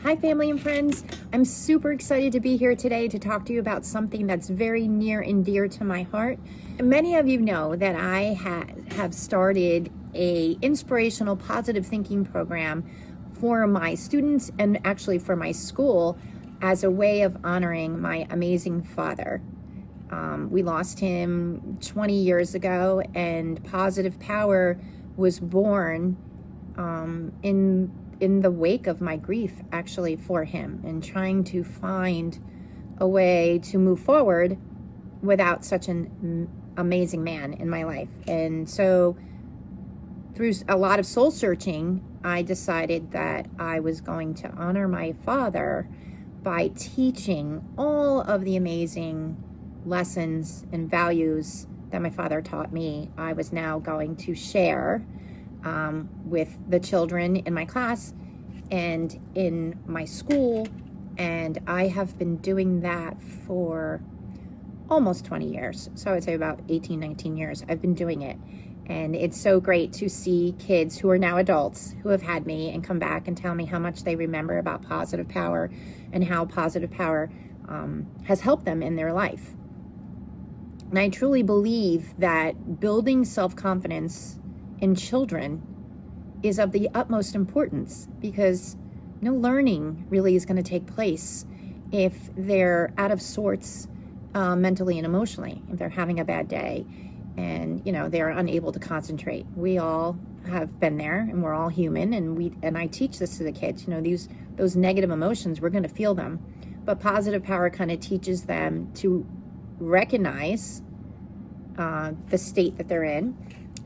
Hi, family and friends. I'm super excited to be here today to talk to you about something that's very near and dear to my heart. Many of you know that I have started a inspirational positive thinking program for my students and actually for my school as a way of honoring my amazing father. We lost him 20 years ago, and Positive Power was born in the wake of my grief, actually, for him, and trying to find a way to move forward without such an amazing man in my life. And so through a lot of soul searching, I decided that I was going to honor my father by teaching all of the amazing lessons and values that my father taught me. I was now going to share with the children in my class and in my school, and I have been doing that for almost 20 years. So I would say about 18, 19 years I've been doing it. And it's so great to see kids who are now adults who have had me and come back and tell me how much they remember about Positive Power and how Positive Power has helped them in their life. And I truly believe that building self-confidence in children is of the utmost importance, because no learning really is going to take place if they're out of sorts mentally and emotionally, if they're having a bad day and they're unable to concentrate. We all have been there, and we're all human, and I teach this to the kids. Those negative emotions, we're going to feel them, but Positive Power kind of teaches them to recognize the state that they're in,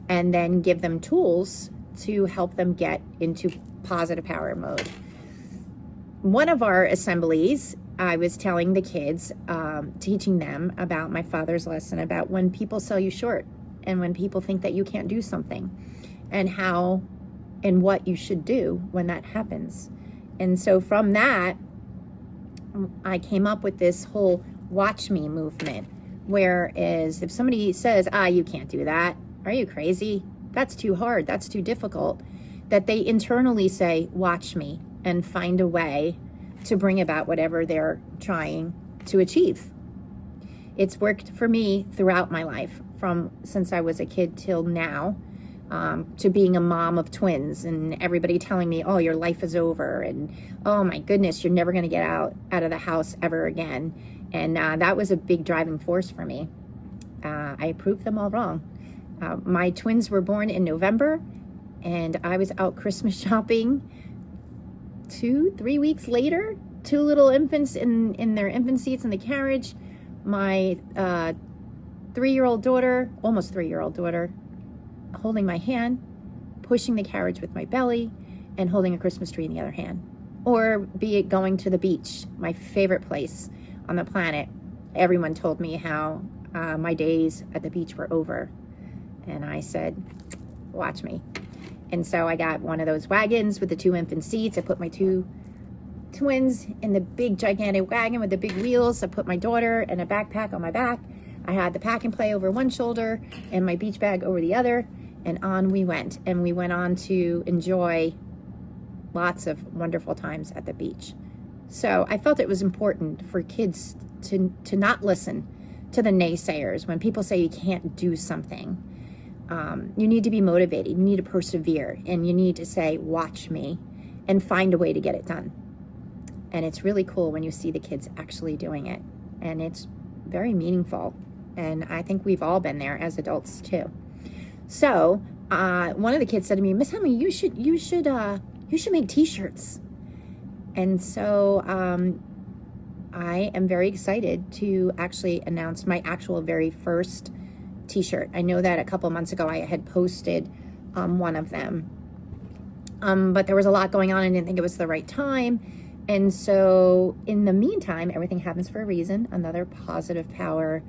and then give them tools to help them get into Positive Power mode. One of our assemblies, I was telling the kids, teaching them about my father's lesson about when people sell you short and when people think that you can't do something, and how and what you should do when that happens. And so from that, I came up with this whole watch me movement, whereas if somebody says, you can't do that, are you crazy? That's too hard, that's too difficult, that they internally say, watch me, and find a way to bring about whatever they're trying to achieve. It's worked for me throughout my life, from since I was a kid till now, to being a mom of twins and everybody telling me, oh, your life is over, and oh my goodness, you're never going to get out of the house ever again. And that was a big driving force for me. I proved them all wrong. My twins were born in November, and I was out Christmas shopping 2-3 weeks later. 2 little infants in their infant seats in the carriage. My 3-year-old daughter, almost 3-year-old daughter, holding my hand, pushing the carriage with my belly, and holding a Christmas tree in the other hand. Or be it going to the beach, my favorite place on the planet. Everyone told me how my days at the beach were over. And I said, watch me. And so I got one of those wagons with the 2 infant seats. I put my 2 twins in the big gigantic wagon with the big wheels. I put my daughter and a backpack on my back. I had the pack and play over one shoulder and my beach bag over the other. And on we went. And we went on to enjoy lots of wonderful times at the beach. So I felt it was important for kids to not listen to the naysayers when people say you can't do something. You need to be motivated, you need to persevere, and you need to say, watch me, and find a way to get it done. And it's really cool when you see the kids actually doing it, and it's very meaningful. And I think we've all been there as adults too. So one of the kids said to me, Miss Henley, you should make t-shirts. And so I am very excited to actually announce my actual very first t-shirt. I know that a couple months ago I had posted one of them, but there was a lot going on. I didn't think it was the right time. And so in the meantime, everything happens for a reason. Another Positive Power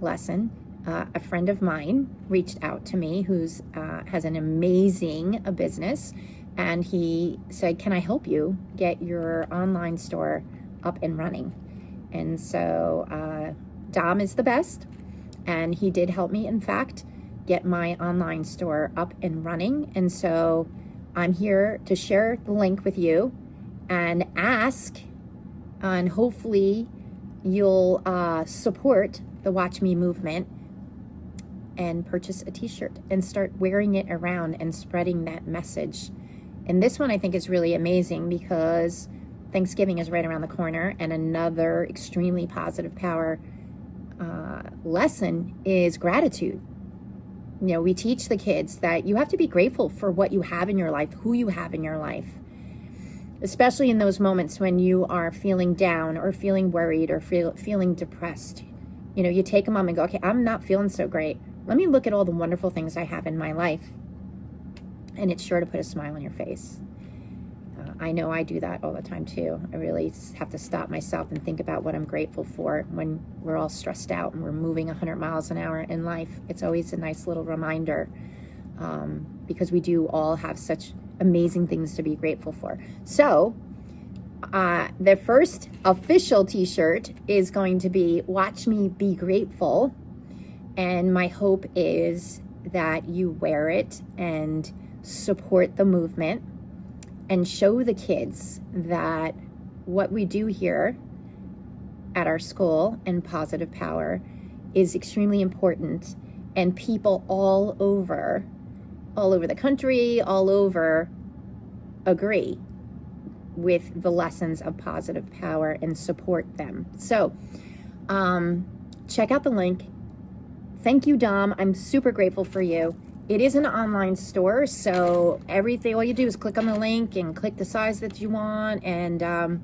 lesson. A friend of mine reached out to me who's has an amazing business, and he said, can I help you get your online store up and running? And so Dom is the best. And he did help me, in fact, get my online store up and running. And so I'm here to share the link with you and ask, and hopefully you'll support the Watch Me movement and purchase a t-shirt and start wearing it around and spreading that message. And this one I think is really amazing because Thanksgiving is right around the corner, and another extremely positive power lesson is gratitude. You know, we teach the kids that you have to be grateful for what you have in your life, who you have in your life, especially in those moments when you are feeling down or feeling worried or feeling depressed. You know, you take a moment and go, okay, I'm not feeling so great. Let me look at all the wonderful things I have in my life. And it's sure to put a smile on your face. I know I do that all the time too. I really have to stop myself and think about what I'm grateful for when we're all stressed out and we're moving 100 miles an hour in life. It's always a nice little reminder because we do all have such amazing things to be grateful for. So the first official t-shirt is going to be Watch Me Be Grateful. And my hope is that you wear it and support the movement and show the kids that what we do here at our school and Positive Power is extremely important, and people all over the country, all over, agree with the lessons of Positive Power and support them. So check out the link. Thank you, Dom. I'm super grateful for you. It is an online store, so all you do is click on the link and click the size that you want, and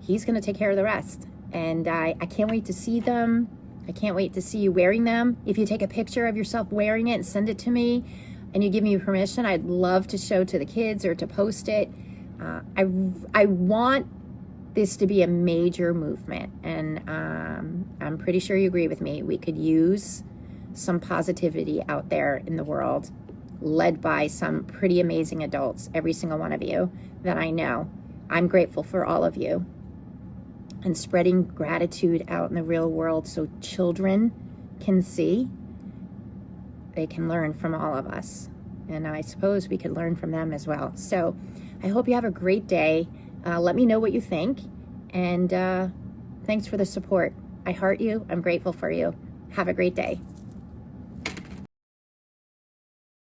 he's going to take care of the rest. And I can't wait to see them. I can't wait to see you wearing them. If you take a picture of yourself wearing it and send it to me, and you give me permission, I'd love to show to the kids or to post it. I want this to be a major movement, and I'm pretty sure you agree with me. We could use some positivity out there in the world, led by some pretty amazing adults, every single one of you that I know. I'm grateful for all of you, and spreading gratitude out in the real world so children can see, they can learn from all of us. And I suppose we could learn from them as well. So I hope you have a great day. Let me know what you think. And thanks for the support. I heart you. I'm grateful for you. Have a great day.